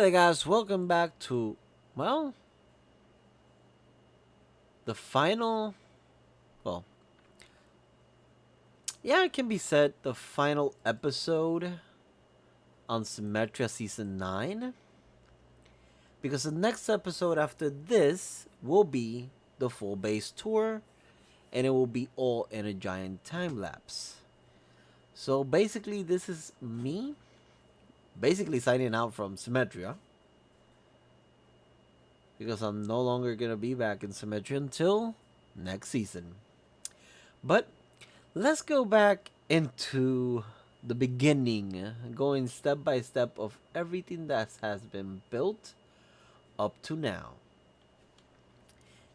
there, guys, welcome back to, well, the final, well, yeah, it can be said the final episode on Symmetria Season 9. Because the next episode after this will be the full base tour, and it will be all in a giant time lapse. So basically, this is me basically signing out from Symmetria. Because I'm no longer going to be back in Symmetria until next season. But let's go back into the beginning, going step by step of everything that has been built up to now.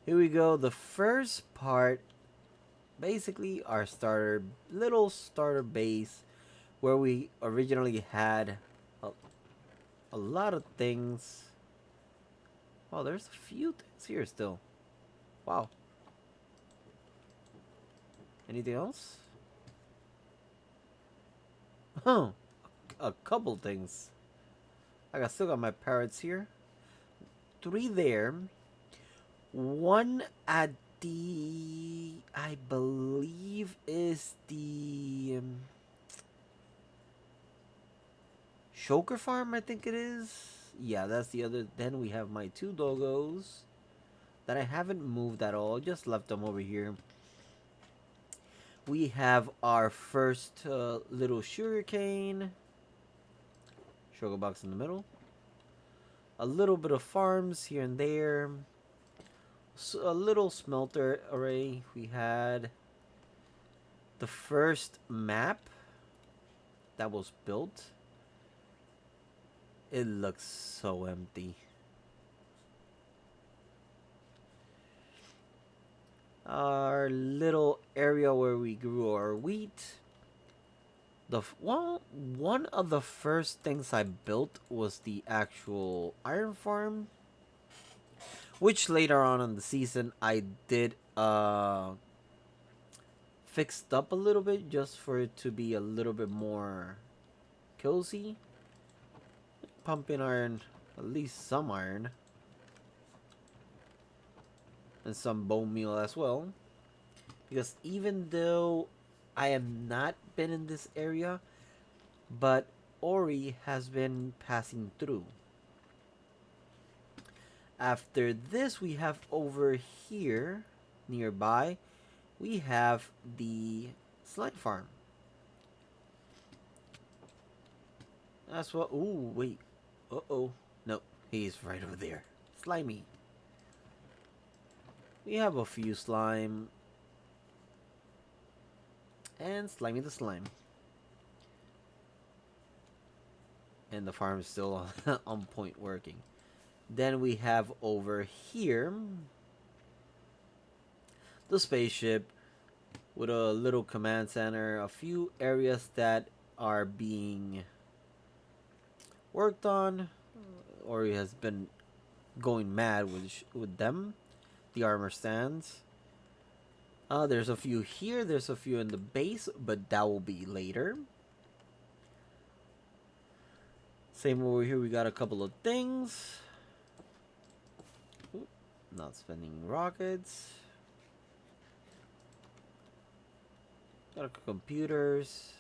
Here we go. The first part, basically our little starter base, where we originally had a, a lot of things. Oh, there's a few things here still. Wow. Anything else? Huh. A couple things. I still got my parrots here. 3 there. One at the, I believe, is the Shoker Farm, I think it is. Yeah, that's the other. Then we have my 2 doggos that I haven't moved at all. Just left them over here. We have our first little sugarcane. Sugar box in the middle. A little bit of farms here and there. So a little smelter array. We had the first map that was built. It looks so empty. Our little area where we grew our wheat. One of the first things I built was the actual iron farm, which later on in the season I did fixed up a little bit just for it to be a little bit more cozy. Pumping iron, at least some iron, and some bone meal as well. Because even though I have not been in this area, but Ori has been passing through. After this, we have over here, nearby, we have the slime farm. That's what. Ooh, wait. Uh-oh. No, he's right over there. Slimy. We have a few slime. And Slimy the slime. And the farm is still on point working. Then we have over here the spaceship with a little command center, a few areas that are being worked on, or he has been going mad with them. The armor stands. There's a few here. There's a few in the base, but that will be later. Same over here. We got a couple of things. Ooh, not spending rockets. Got computers,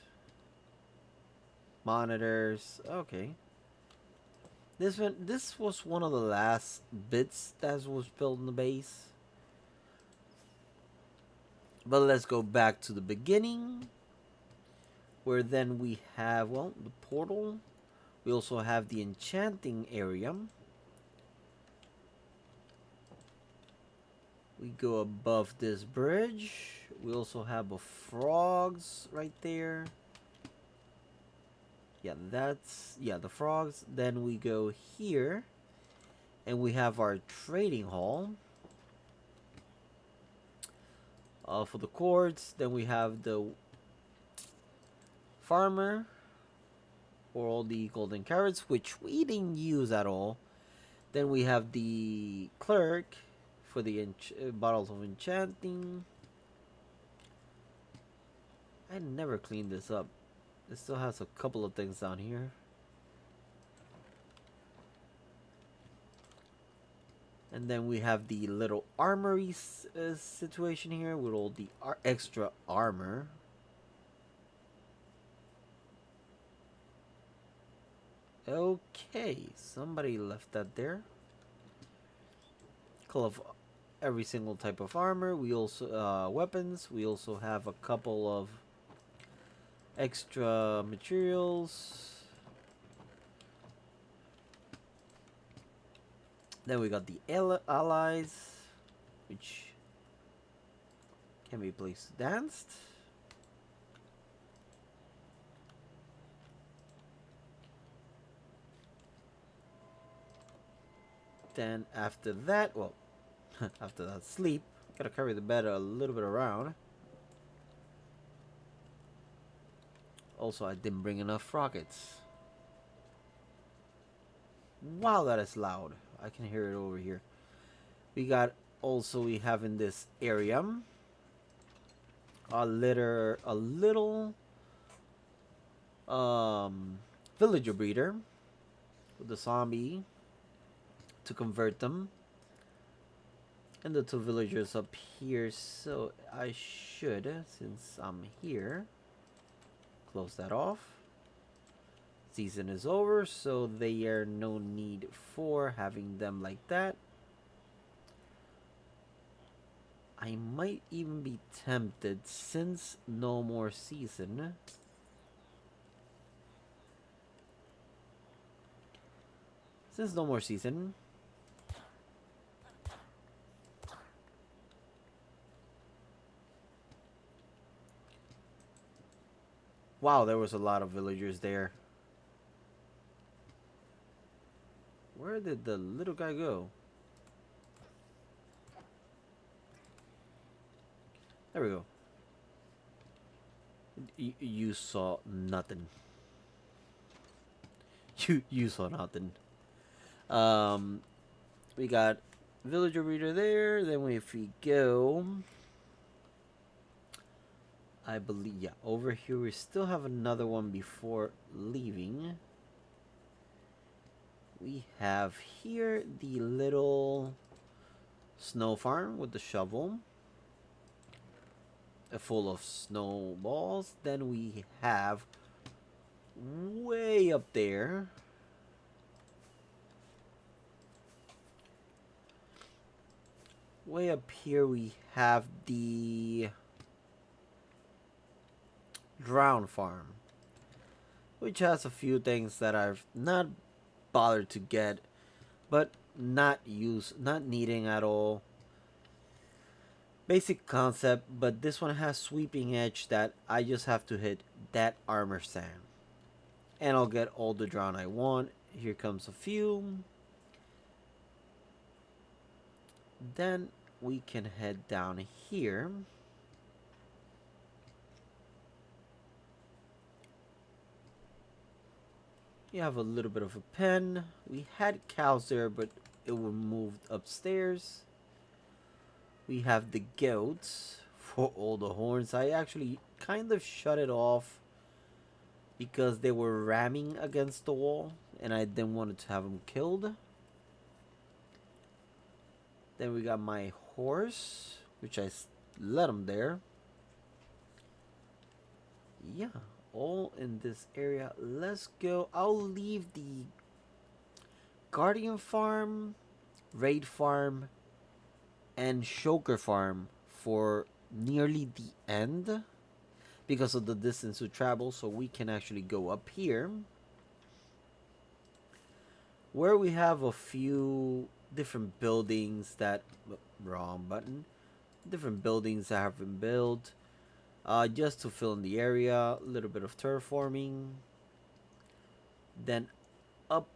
monitors. Okay. This was one of the last bits that was built in the base. But let's go back to the beginning, where then we have, well, the portal. We also have the enchanting area. We go above this bridge. We also have a frogs right there. Yeah, the frogs. Then we go here, and we have our trading hall. For the quartz, then we have the farmer for all the golden carrots, which we didn't use at all. Then we have the clerk for the bottles of enchanting. I never cleaned this up. It still has a couple of things down here. And then we have the little armory situation here with all the extra armor. Okay, somebody left that there. Couple of every single type of armor. We also weapons. We also have a couple of extra materials. Then we got the allies, which can be placed danced. Then after that, well, after that sleep, gotta carry the bed a little bit around. Also, I didn't bring enough rockets. Wow, that is loud. I can hear it over here. We got also we have in this area a little villager breeder with the zombie to convert them. And the two villagers up here, so I should, since I'm here, close that off. Season is over, so there are no need for having them like that. I might even be tempted, since no more season. Since no more season. Wow, there was a lot of villagers there. Where did the little guy go? There we go. You saw nothing. You saw nothing. We got villager reader there. Then if we go, I believe, yeah, over here we still have another one before leaving. We have here the little snow farm with the shovel, full of snowballs. Then we have way up there way up here we have the drown farm, which has a few things that I've not bothered to get, but not needing at all. Basic concept, but this one has sweeping edge that I just have to hit that armor stand, and I'll get all the drown I want. Here comes a few. Then we can head down here. You have a little bit of a pen. We had cows there, but it was moved upstairs. We have the goats for all the horns. I actually kind of shut it off because they were ramming against the wall and I didn't want to have them killed. Then we got my horse, which I let him there. Yeah, all in this area. Let's go. I'll leave the Guardian Farm, Raid Farm, and Shoker Farm for nearly the end because of the distance to travel, so we can actually go up here where we have a few different buildings that wrong button different buildings that have been built just to fill in the area, a little bit of terraforming. Then up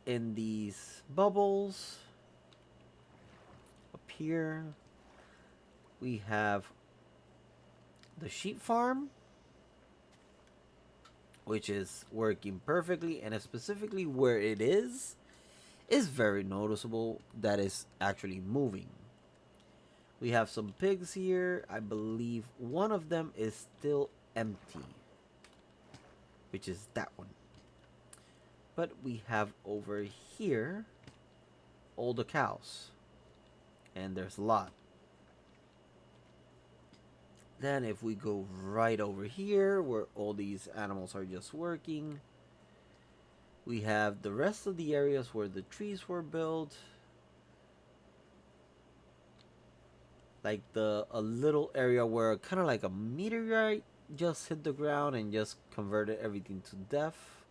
in these bubbles up here we have the sheep farm, which is working perfectly, and specifically where it is very noticeable that is actually moving. We have some pigs here. I believe one of them is still empty, which is that one. But we have over here all the cows. and there's a lot. Then if we go right over here where all these animals are just working, we have the rest of the areas where the trees were built. Like a little area where kind of like a meteorite just hit the ground and just converted everything to death.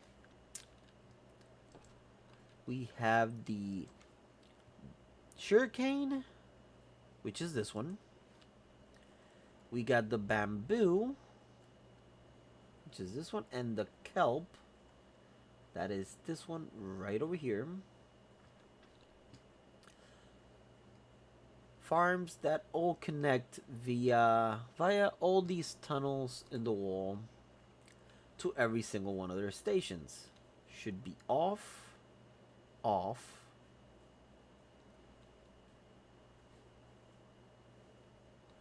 We have the sugarcane, which is this one. We got the bamboo, which is this one, and the kelp, that is this one right over here. Farms that all connect via all these tunnels in the wall to every single one of their stations. Should be off, off.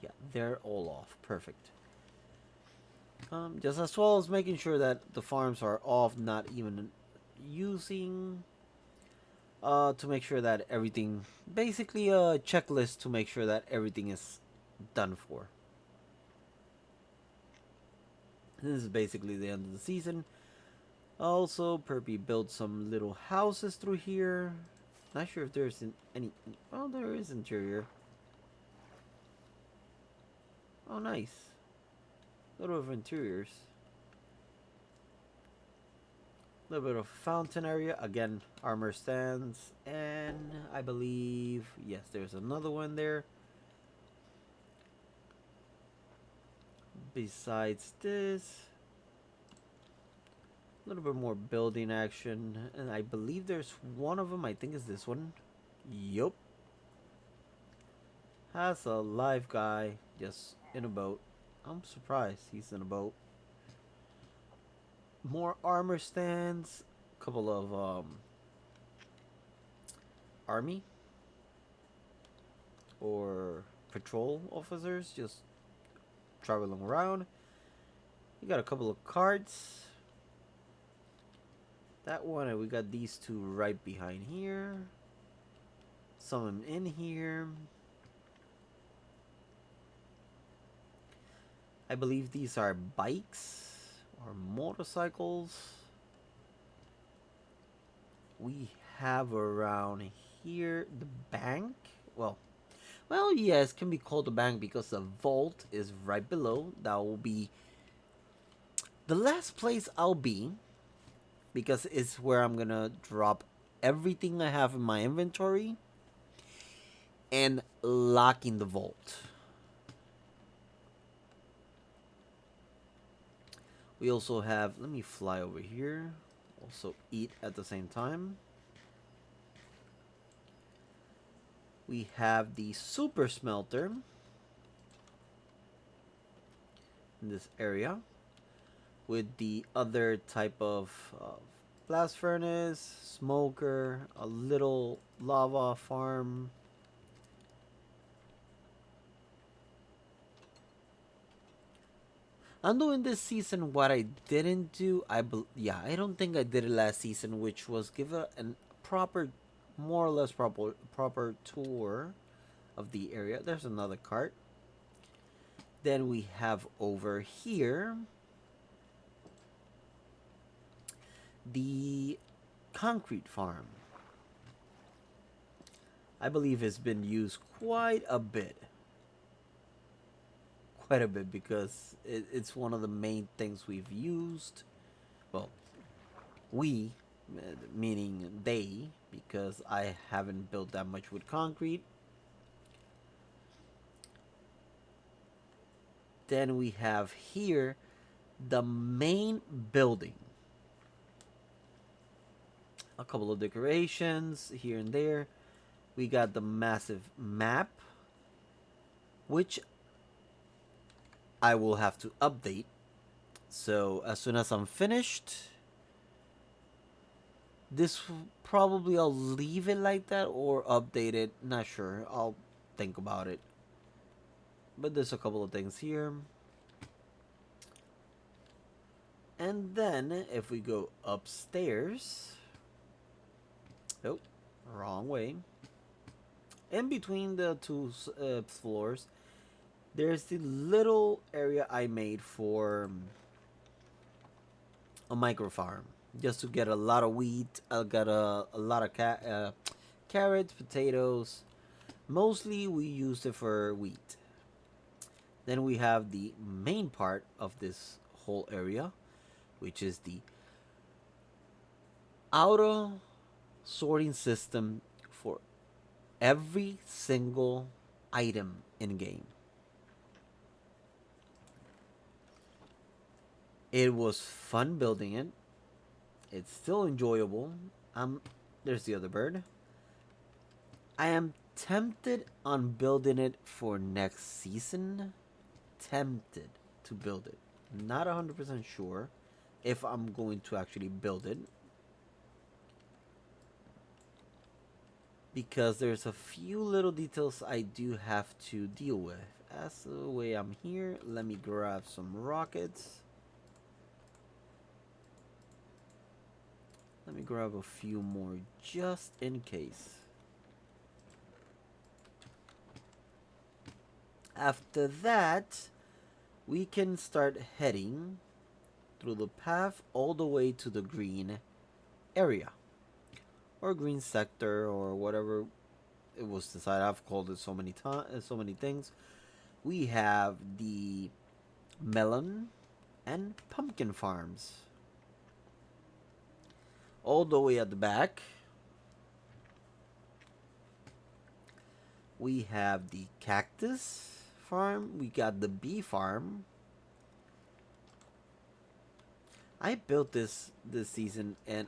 Yeah, they're all off. Perfect. Just as well as making sure that the farms are off, not even using, to make sure that everything, basically a checklist to make sure that everything is done for. This is basically the end of the season. Also, Perpy built some little houses through here. Not sure if there's any. Oh, there is interior. Oh, nice. Little of interiors. A little bit of fountain area. Again, armor stands. And I believe, yes, there's another one there. Besides this, a little bit more building action. And I believe there's one of them. I think is this one. Yup. Has a live guy just in a boat. I'm surprised he's in a boat. More armor stands. A couple of army or patrol officers just traveling around. We got a couple of carts. That one, and we got these two right behind here. Some in here. I believe these are bikes or motorcycles. We have around here the bank. Well, yes, can be called a bank because the vault is right below. That will be the last place I'll be, because it's where I'm gonna drop everything I have in my inventory and locking the vault. We also have, let me fly over here, also eat at the same time. We have the super smelter in this area with the other type of blast furnace, smoker, a little lava farm. I'm doing this season what I didn't do. I don't think I did it last season, which was give a proper, more or less proper tour of the area. There's another cart. Then we have over here the concrete farm. I believe it's been used quite a bit. Quite a bit, because it's one of the main things we've used. Well, we, meaning they, because I haven't built that much with concrete. Then we have here the main building. A couple of decorations here and there. We got the massive map, which I will have to update. So as soon as I'm finished, this probably I'll leave it like that or update it. Not sure. I'll think about it. But there's a couple of things here. And then if we go upstairs, oh, wrong way. In between the two floors, there's the little area I made for a micro farm, just to get a lot of wheat. I got a lot of carrots, potatoes. Mostly we used it for wheat. Then we have the main part of this whole area, which is the auto sorting system for every single item in game. It was fun building it. It's still enjoyable. There's the other bird. I am tempted on building it for next season. Tempted to build it. Not 100% sure if I'm going to actually build it, because there's a few little details I do have to deal with. As the way I'm here, let me grab some rockets. Let me grab a few more just in case. After that, we can start heading through the path all the way to the green area or green sector or whatever it was decided. I've called it so many times, so many things. We have the melon and pumpkin farms. All the way at the back, we have the cactus farm. We got the bee farm. I built this season and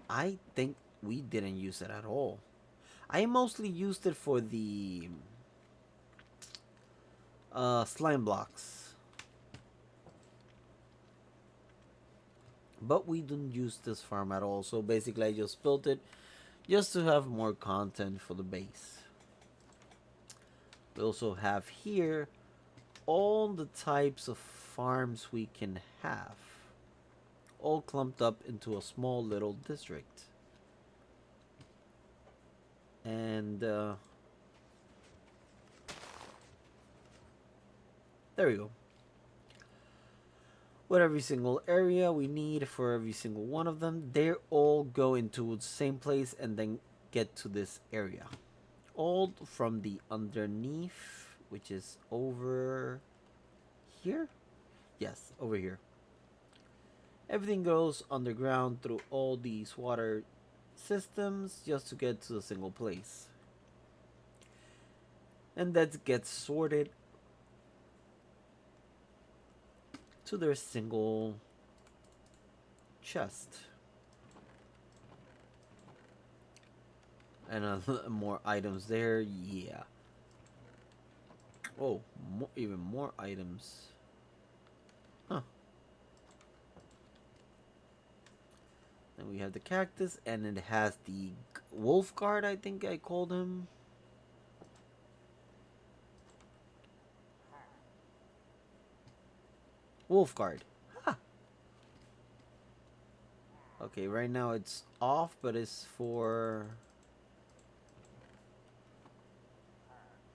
I think we didn't use it at all. I mostly used it for the slime blocks, but we didn't use this farm at all. So basically I just built it just to have more content for the base. We also have here all the types of farms we can have, all clumped up into a small little district. And there we go. With every single area we need for every single one of them, they all go into the same place and then get to this area. All from the underneath, which is over here? Yes, over here. Everything goes underground through all these water systems just to get to a single place. And that gets sorted to their single chest. And more items there, yeah. Oh, even more items. Huh. Then we have the cactus, and it has the wolf guard, I think I called him. Wolf guard. Huh. Okay, right now it's off, but it's for...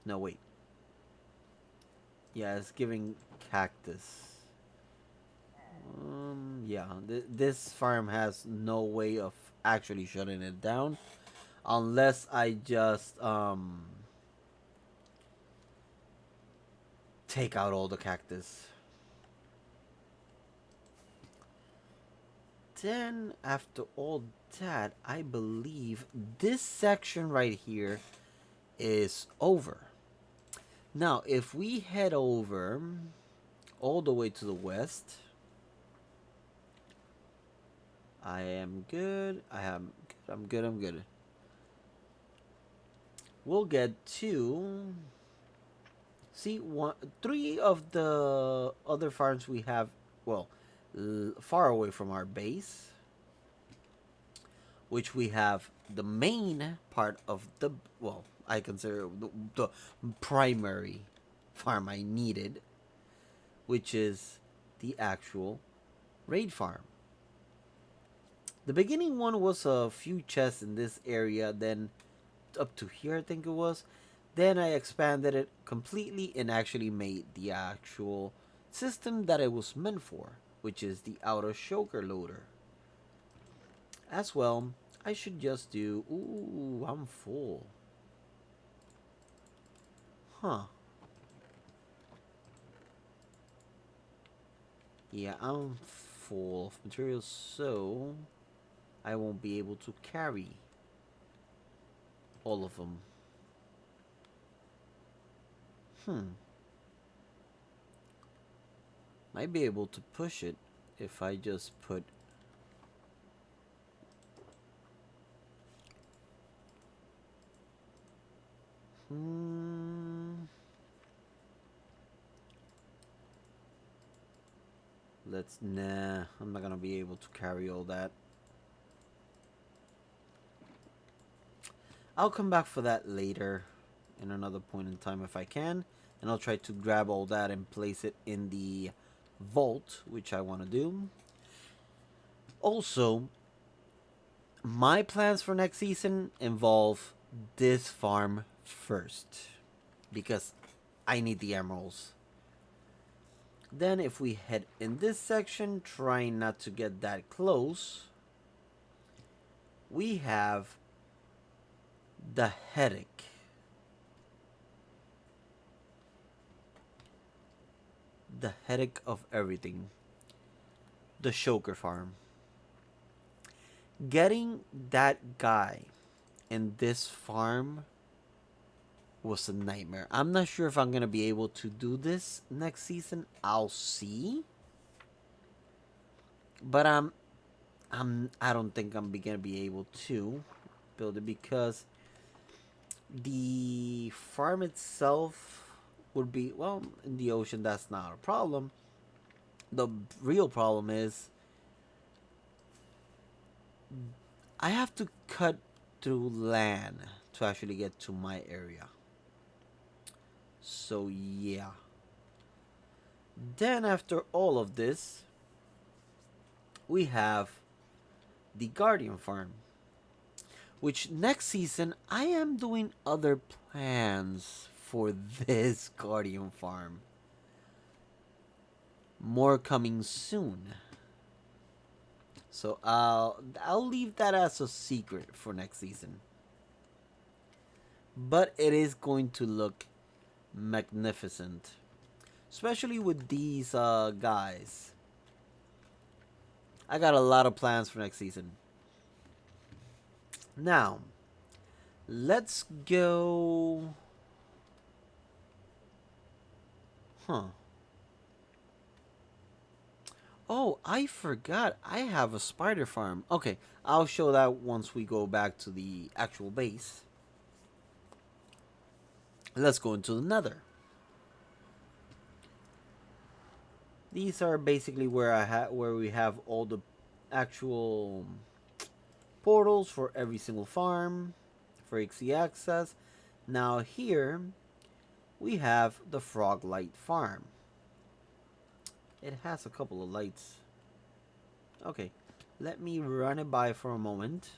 No, wait. Yeah, it's giving cactus. Yeah, this farm has no way of actually shutting it down unless I just take out all the cactus. Then after all that, I believe this section right here is over. Now, if we head over all the way to the west, I am good. I'm good. We'll get to see three of the other farms we have. Well, far away from our base, which we have the main part of the, well, I consider the primary farm I needed, which is the actual raid farm. The beginning one was a few chests in this area, then up to here I think it was, Then I expanded it completely and actually made the actual system that it was meant for, which is the auto choker loader. As well, I should just do. Ooh, I'm full. Huh. Yeah, I'm full of materials, so I won't be able to carry all of them. Hmm. Might be able to push it if I just put. Hmm. Nah, I'm not gonna be able to carry all that. I'll come back for that later in another point in time if I can. And I'll try to grab all that and place it in the vault, which I want to do. Also, my plans for next season involve this farm first because I need the emeralds. Then if we head in this section, trying not to get that close, we have the headache. The headache of everything. The Shoker farm. Getting that guy in this farm was a nightmare. I'm not sure if I'm gonna be able to do this next season. I'll see. But I don't think I'm gonna be able to build it because the farm itself would be, well, in the ocean. That's not a problem. The real problem is I have to cut through land to actually get to my area. So yeah. Then after all of this, we have the Guardian farm, which next season I am doing other plans for this Guardian farm. More coming soon. So I'll leave that as a secret for next season. But it is going to look magnificent, especially with these guys. I got a lot of plans for next season. Now, let's go. Huh. Oh, I forgot. I have a spider farm. Okay, I'll show that once we go back to the actual base. Let's go into the nether. These are basically where we have all the actual portals for every single farm for easy access. Now here we have the frog light farm. It has a couple of lights. Okay, let me run it by for a moment.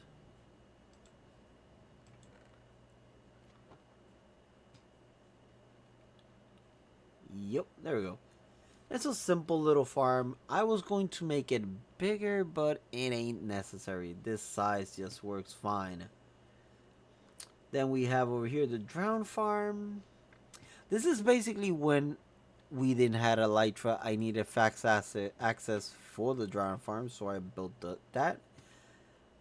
Yep, there we go. It's a simple little farm. I was going to make it bigger, but it ain't necessary. This size just works fine. Then we have over here the drown farm. This is basically when we didn't have elytra. I needed fax access for the drown farm, so I built that.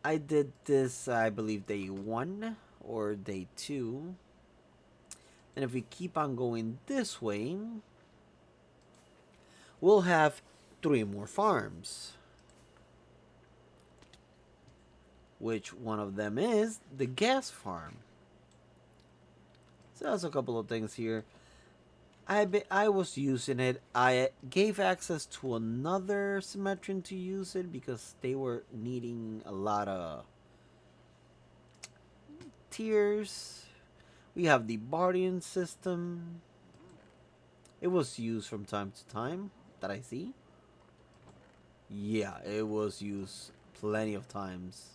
I did this, I believe, day 1 or day 2. And if we keep on going this way, we'll have 3 more farms. Which one of them is the gas farm. So that's a couple of things here. I was using it. I gave access to another Symmetrian to use it because they were needing a lot of tiers. We have the Bardian system. It was used from time to time that I see. Yeah, it was used plenty of times.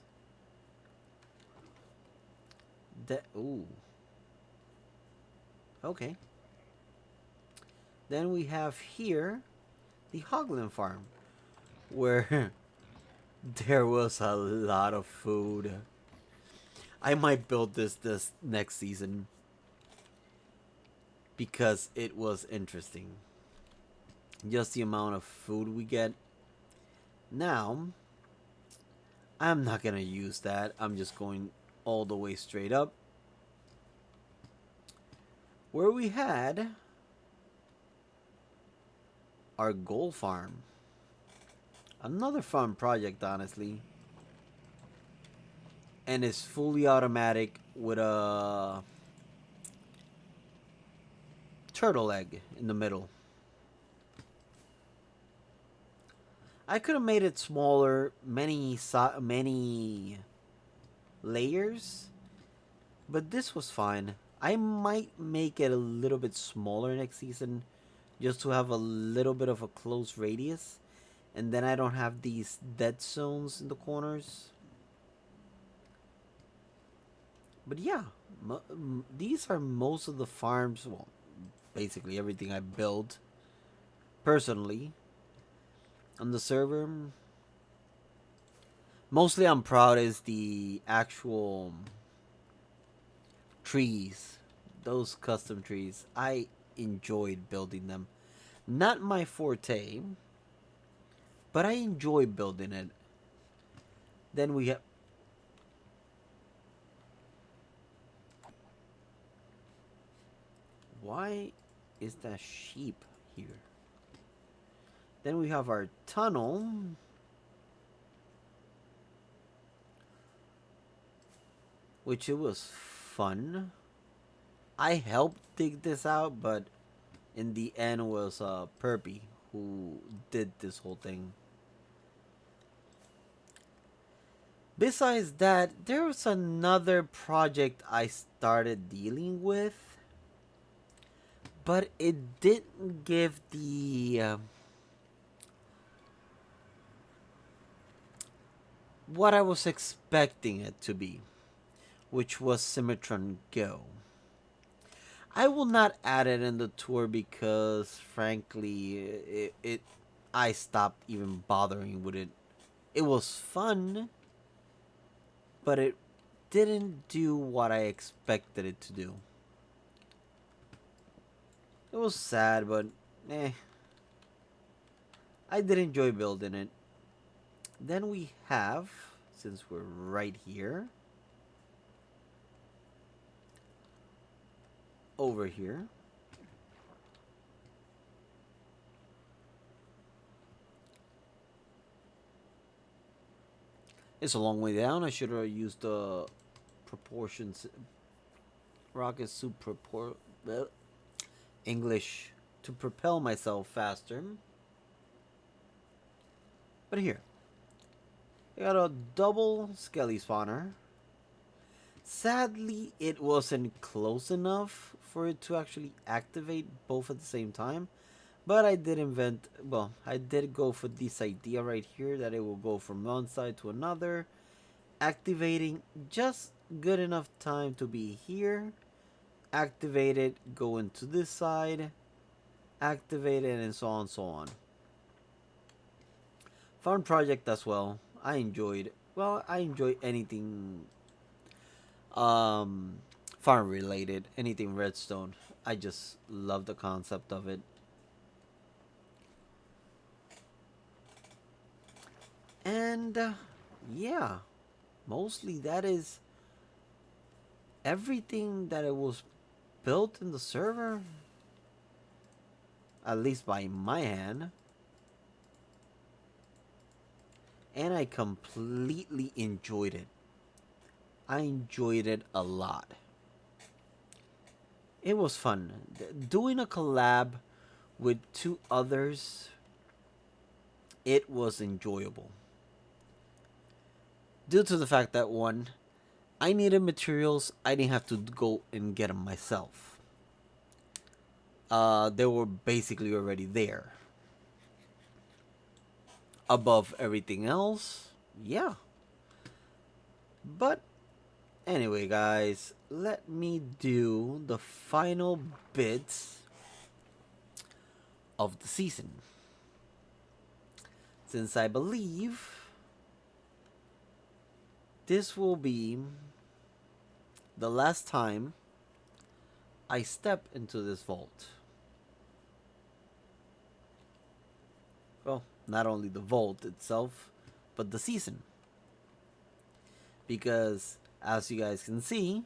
Ooh. Okay. Then we have here the Hogland farm, where there was a lot of food. I might build this next season because it was interesting. Just the amount of food we get. Now, I'm not gonna use that. I'm just going all the way straight up. Where we had our gold farm. Another fun project, honestly. And it's fully automatic with a turtle egg in the middle. I could have made it smaller, many layers, but this was fine. I might make it a little bit smaller next season just to have a little bit of a close radius, and then I don't have these dead zones in the corners. But yeah, these are most of the farms, well, basically everything I built personally on the server. Mostly I'm proud is the actual trees, those custom trees. I enjoyed building them. Not my forte, but I enjoy building it. Then we have. Why is that sheep here? Then we have our tunnel, which it was fun. I helped dig this out, but in the end was Perpy who did this whole thing. Besides that, there was another project I started dealing with, but it didn't give the what I was expecting it to be, which was Symmetron Go. I will not add it in the tour because, frankly, I stopped even bothering with it. It was fun, but it didn't do what I expected it to do. It was sad, but eh. I did enjoy building it. Then we have, since we're right here, over here, it's a long way down. I should have used the proportions, rocket soup English to propel myself faster. But here, I got a double skelly spawner. Sadly, it wasn't close enough for it to actually activate both at the same time. But I did invent, well, I did go for this idea right here that it will go from one side to another, activating just good enough time to be here, activate it, go into this side, activate it, and so on and so on. Fun project as well. I enjoyed, well, I enjoy anything um farm related, anything redstone. I just love the concept of it. And yeah, mostly that is everything that it was built in the server, at least by my hand. And I completely enjoyed it. I enjoyed it a lot. It was fun. Doing a collab with two others, it was enjoyable. Due to the fact that one, I needed materials, I didn't have to go and get them myself. They were basically already there. Above everything else, yeah. But Anyway, guys, let me do the final bits of the season. Since I believe this will be the last time I step into this vault. Well, not only the vault itself, but the season. Because, as you guys can see,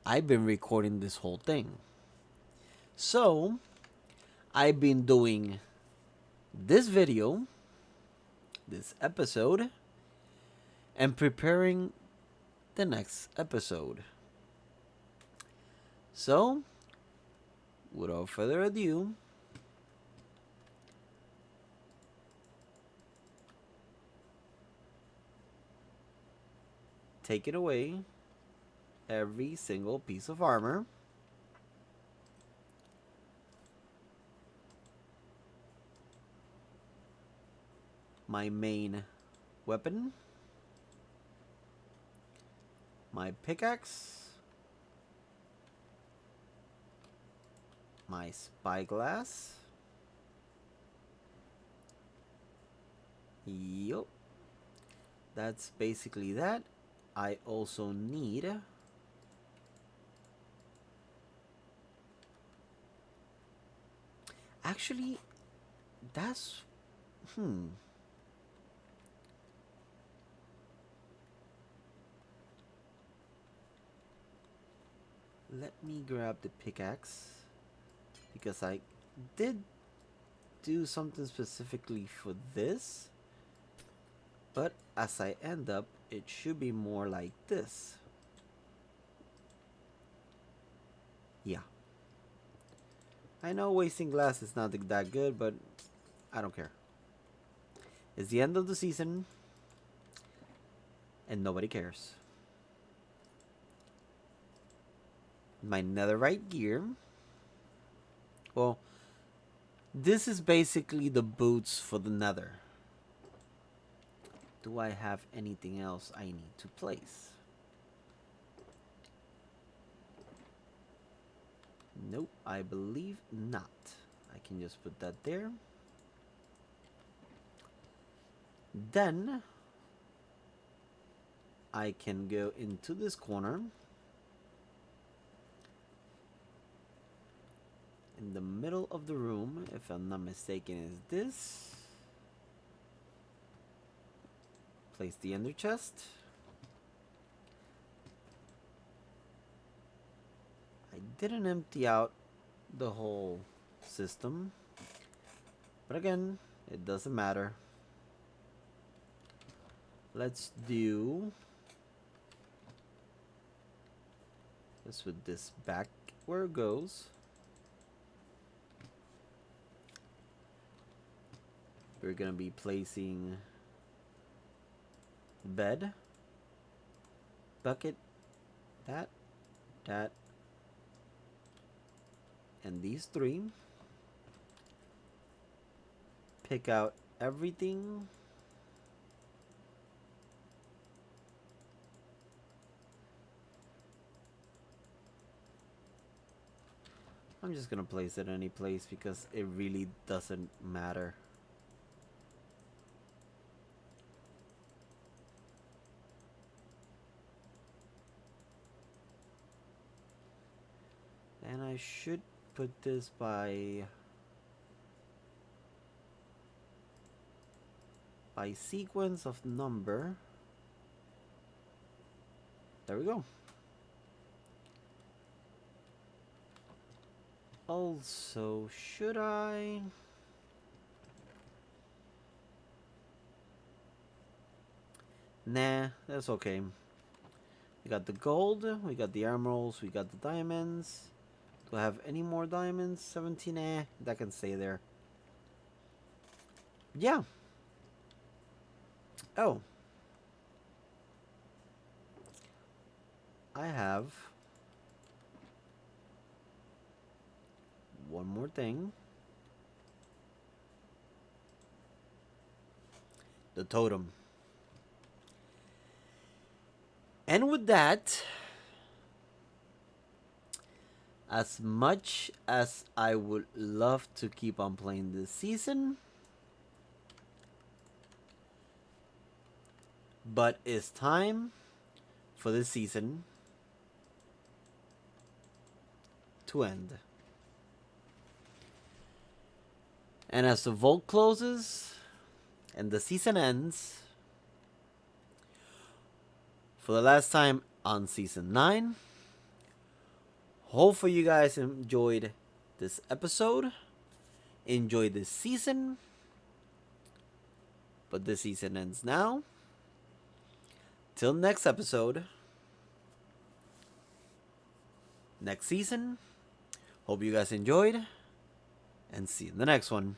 I've been recording this whole thing. So, I've been doing this video, this episode, and preparing the next episode. So, without further ado, take it away, every single piece of armor. My main weapon, my pickaxe, my spyglass. Yup. That's basically that. I also need actually that's let me grab the pickaxe because I did do something specifically for this, but as I end up, it should be more like this. Yeah. I know wasting glass is not that good, but I don't care. It's the end of the season, and nobody cares. My netherite gear. Well, this is basically the boots for the nether. Do I have anything else I need to place? Nope, I believe not. I can just put that there. Then I can go into this corner. In the middle of the room, if I'm not mistaken, is this. Place the ender chest. I didn't empty out the whole system, but again, it doesn't matter. Let's do this with this back where it goes. We're gonna be placing bed, bucket, that, and these three. Pick out everything. I'm just gonna place it any place because it really doesn't matter. And I should put this by sequence of number. There we go. Also, should I? Nah, that's okay. We got the gold, we got the emeralds, we got the diamonds. Do I have any more diamonds? 17, that can stay there. Yeah. Oh. I have one more thing. The totem. And with that, as much as I would love to keep on playing this season, but it's time for this season to end. And as the vault closes and the season ends, for the last time on season 9, hopefully you guys enjoyed this episode, enjoyed this season, but this season ends now. Till next episode, next season, hope you guys enjoyed, and see you in the next one.